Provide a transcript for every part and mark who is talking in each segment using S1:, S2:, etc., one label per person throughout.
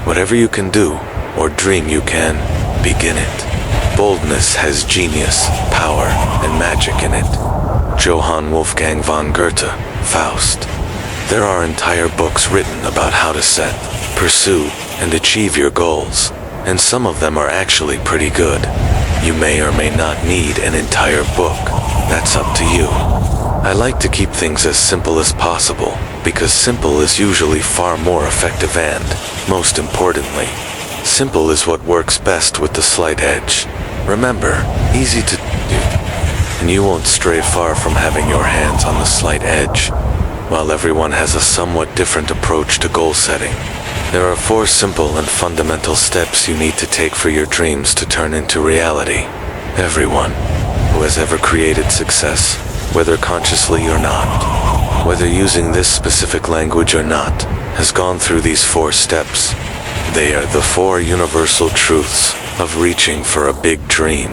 S1: Whatever you can do, or dream you can, begin it. Boldness has genius, power, and magic in it. Johann Wolfgang von Goethe, Faust. There are entire books written about how to set, pursue, and achieve your goals, and some of them are actually pretty good. You may or may not need an entire book. That's up to you. I like to keep things as simple as possible, because simple is usually far more effective and, most importantly, simple is what works best with the slight edge. Remember, easy to do, and you won't stray far from having your hands on the slight edge. While everyone has a somewhat different approach to goal setting, there are 4 simple and fundamental steps you need to take for your dreams to turn into reality. Everyone who has ever created success, whether consciously or not, whether using this specific language or not, has gone through these 4 steps. They are the 4 universal truths of reaching for a big dream.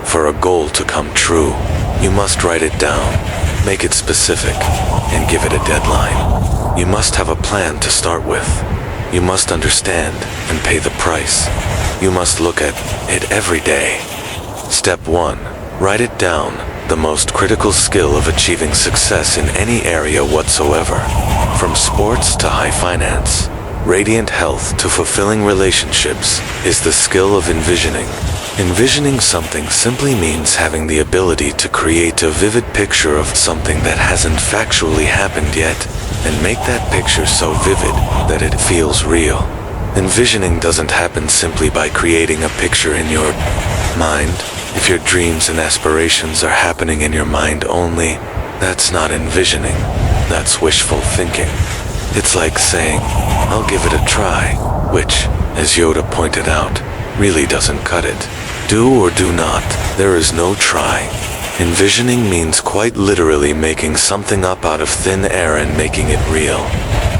S1: For a goal to come true, you must write it down, make it specific, and give it a deadline. You must have a plan to start with. You must understand and pay the price. You must look at it every day. Step 1. Write it down, the most critical skill of achieving success in any area whatsoever. From sports to high finance, radiant health to fulfilling relationships, is the skill of envisioning. Envisioning something simply means having the ability to create a vivid picture of something that hasn't factually happened yet, and make that picture so vivid that it feels real. Envisioning doesn't happen simply by creating a picture in your mind. If your dreams and aspirations are happening in your mind only, that's not envisioning, that's wishful thinking. It's like saying, "I'll give it a try," which, as Yoda pointed out, really doesn't cut it. Do or do not, there is no try. Envisioning means quite literally making something up out of thin air and making it real.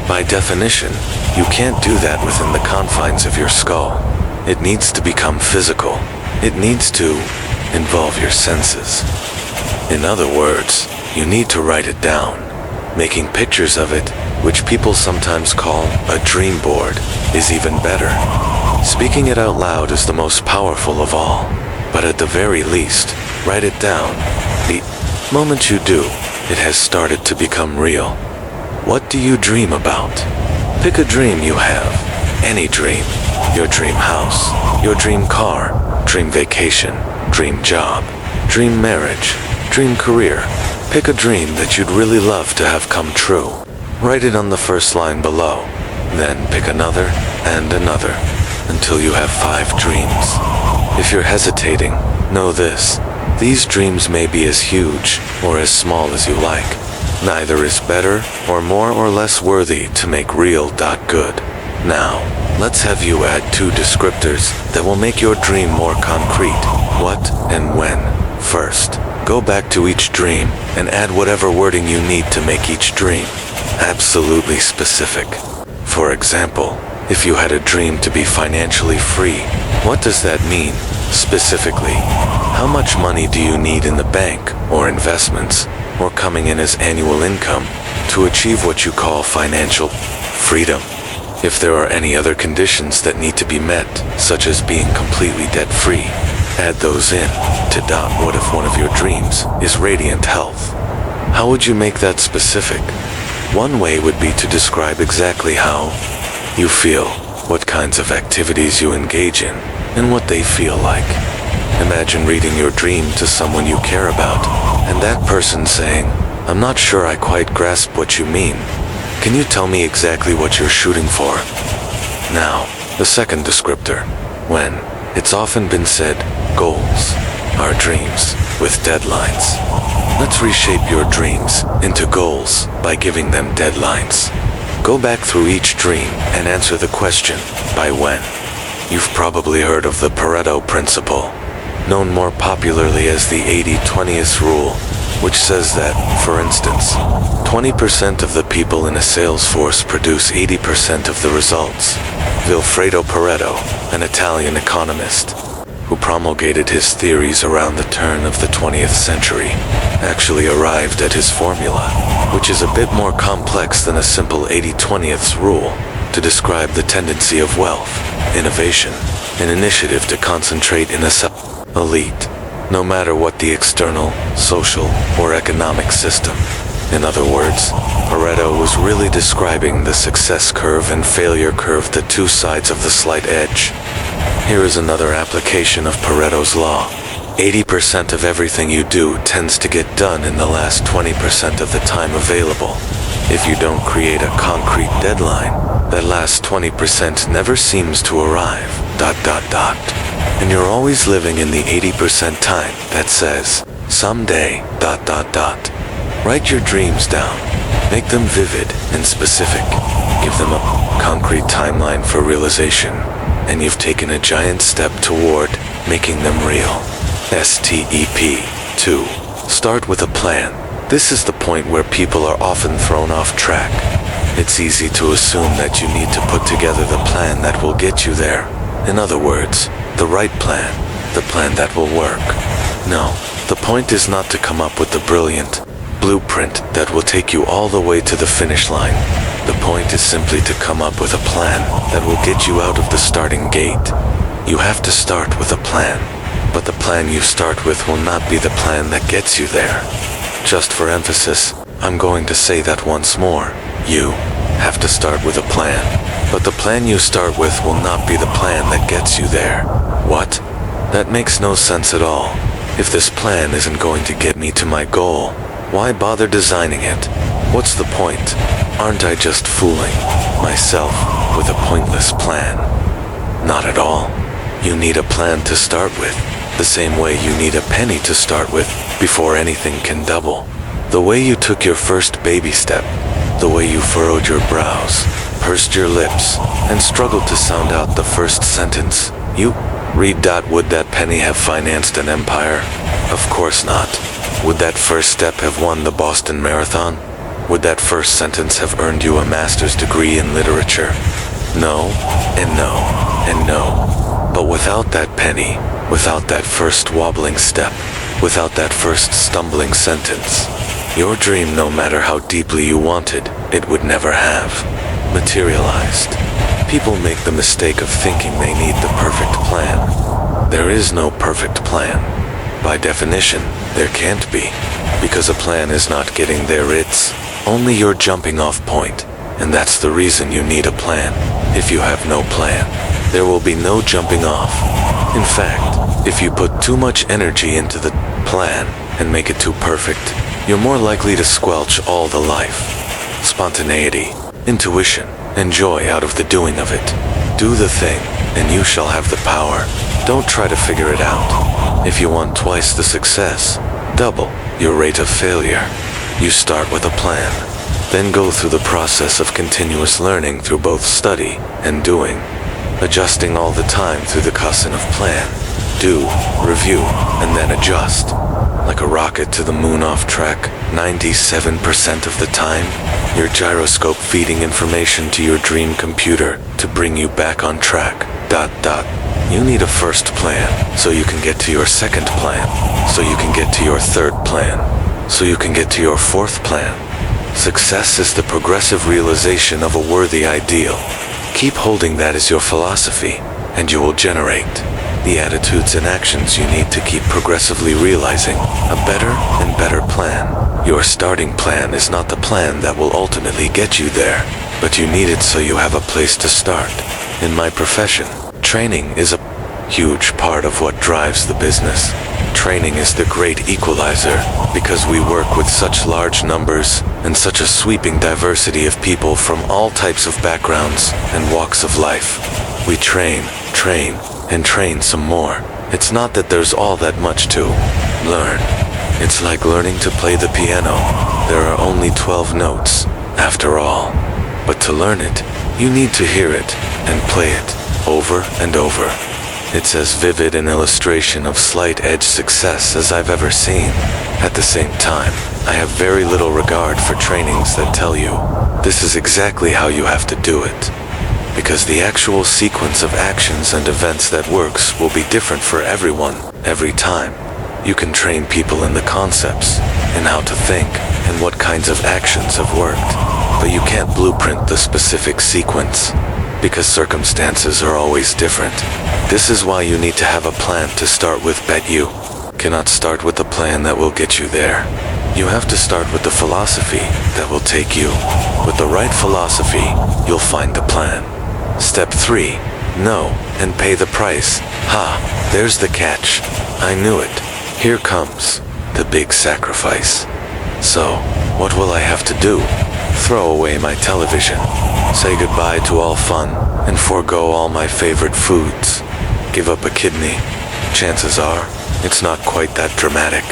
S1: By definition, you can't do that within the confines of your skull. It needs to become physical. It needs to involve your senses. In other words, you need to write it down. Making pictures of it, which people sometimes call a dream board, is even better. Speaking it out loud is the most powerful of all, but at the very least, write it down. The moment you do, it has started to become real. What do you dream about? Pick a dream you have, any dream. Your dream house, your dream car, dream vacation, dream job, dream marriage, dream career. Pick a dream that you'd really love to have come true. Write it on the first line below. Then pick another and another, until you have 5 dreams. If you're hesitating, know this. These dreams may be as huge or as small as you like. Neither is better or more or less worthy to make real. Good. Now, let's have you add 2 descriptors that will make your dream more concrete. What and when. First, go back to each dream and add whatever wording you need to make each dream absolutely specific. For example, if you had a dream to be financially free, what does that mean, specifically? How much money do you need in the bank, or investments, or coming in as annual income, to achieve what you call financial freedom? If there are any other conditions that need to be met, such as being completely debt-free, add those in. What if one of your dreams is radiant health? How would you make that specific? One way would be to describe exactly how you feel, what kinds of activities you engage in, and what they feel like. Imagine reading your dream to someone you care about, and that person saying, "I'm not sure I quite grasp what you mean. Can you tell me exactly what you're shooting for?" Now, the second descriptor, when. It's often been said, goals are dreams with deadlines. Let's reshape your dreams into goals by giving them deadlines. Go back through each dream and answer the question, by when? You've probably heard of the Pareto principle, known more popularly as the 80-20 rule, which says that, for instance, 20% of the people in a sales force produce 80% of the results. Vilfredo Pareto, an Italian economist, who promulgated his theories around the turn of the 20th century, actually arrived at his formula, which is a bit more complex than a simple 80-20 rule. to describe the tendency of wealth, innovation, and initiative to concentrate in a elite, no matter what the external, social, or economic system. In other words, Pareto was really describing the success curve and failure curve, the two sides of the slight edge. Here is another application of Pareto's law. 80% of everything you do tends to get done in the last 20% of the time available. If you don't create a concrete deadline, that last 20% never seems to arrive, ... And you're always living in the 80% time that says, someday, ... Write your dreams down. Make them vivid and specific. Give them a concrete timeline for realization, and you've taken a giant step toward making them real. STEP 2. Start with a plan. This is the point where people are often thrown off track. It's easy to assume that you need to put together the plan that will get you there. In other words, the right plan, the plan that will work. No, the point is not to come up with the brilliant blueprint that will take you all the way to the finish line. The point is simply to come up with a plan that will get you out of the starting gate. You have to start with a plan, but the plan you start with will not be the plan that gets you there. Just for emphasis, I'm going to say that once more. You have to start with a plan, but the plan you start with will not be the plan that gets you there. What? That makes no sense at all. If this plan isn't going to get me to my goal, why bother designing it? What's the point? Aren't I just fooling myself with a pointless plan? Not at all. You need a plan to start with, the same way you need a penny to start with before anything can double. The way you took your first baby step, the way you furrowed your brows, pursed your lips, and struggled to sound out the first sentence. You read. Would that penny have financed an empire? Of course not. Would that first step have won the Boston Marathon? Would that first sentence have earned you a master's degree in literature? No, and no, and no. But without that penny, without that first wobbling step, without that first stumbling sentence, your dream, no matter how deeply you wanted, it would never have materialized. People make the mistake of thinking they need the perfect plan. There is no perfect plan. By definition, there can't be, because a plan is not getting there, it's only your jumping off point, and that's the reason you need a plan. If you have no plan, there will be no jumping off. In fact, if you put too much energy into the plan and make it too perfect, you're more likely to squelch all the life, spontaneity, intuition, and joy out of the doing of it. Do the thing, and you shall have the power. Don't try to figure it out. If you want twice the success, double your rate of failure. You start with a plan, then go through the process of continuous learning through both study and doing, adjusting all the time through the cushion of plan. Do, review, and then adjust. Like a rocket to the moon off track, 97% of the time, your gyroscope feeding information to your dream computer to bring you back on track. ... You need a first plan, so you can get to your second plan, so you can get to your third plan, so you can get to your fourth plan. Success is the progressive realization of a worthy ideal. Keep holding that as your philosophy, and you will generate the attitudes and actions you need to keep progressively realizing a better and better plan. Your starting plan is not the plan that will ultimately get you there, but you need it so you have a place to start. In my profession, training is a huge part of what drives the business. Training is the great equalizer because we work with such large numbers and such a sweeping diversity of people from all types of backgrounds and walks of life. We train, and train some more. It's not that there's all that much to learn. It's like learning to play the piano. There are only 12 notes, after all. But to learn it, you need to hear it and play it over and over. It's as vivid an illustration of slight-edge success as I've ever seen. At the same time, I have very little regard for trainings that tell you, this is exactly how you have to do it. Because the actual sequence of actions and events that works will be different for everyone, every time. You can train people in the concepts, and how to think, and what kinds of actions have worked. but you can't blueprint the specific sequence, because circumstances are always different. This is why you need to have a plan to start with. Bet you cannot start with a plan that will get you there. You have to start with the philosophy that will take you. With the right philosophy, you'll find the plan. Step 3. Know and pay the price. Ha, there's the catch. I knew it. Here comes the big sacrifice. So, what will I have to do? Throw away my television, say goodbye to all fun, and forego all my favorite foods. Give up a kidney. Chances are, it's not quite that dramatic.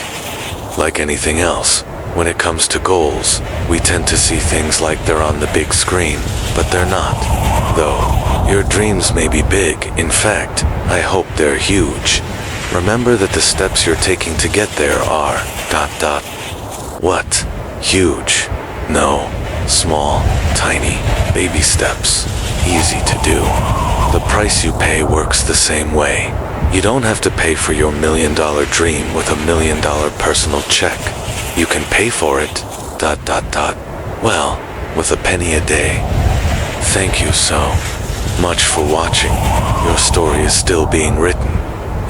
S1: Like anything else, when it comes to goals, we tend to see things like they're on the big screen, but they're not. Though, your dreams may be big. In fact, I hope they're huge. Remember that the steps you're taking to get there are ... What? Huge? No. Small, tiny, baby steps. Easy to do. The price you pay works the same way. You don't have to pay for your $1 million dream with $1 million personal check. You can pay for it ... Well, with a penny a day. Thank you so much for watching. Your story is still being written,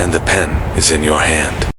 S1: and the pen is in your hand.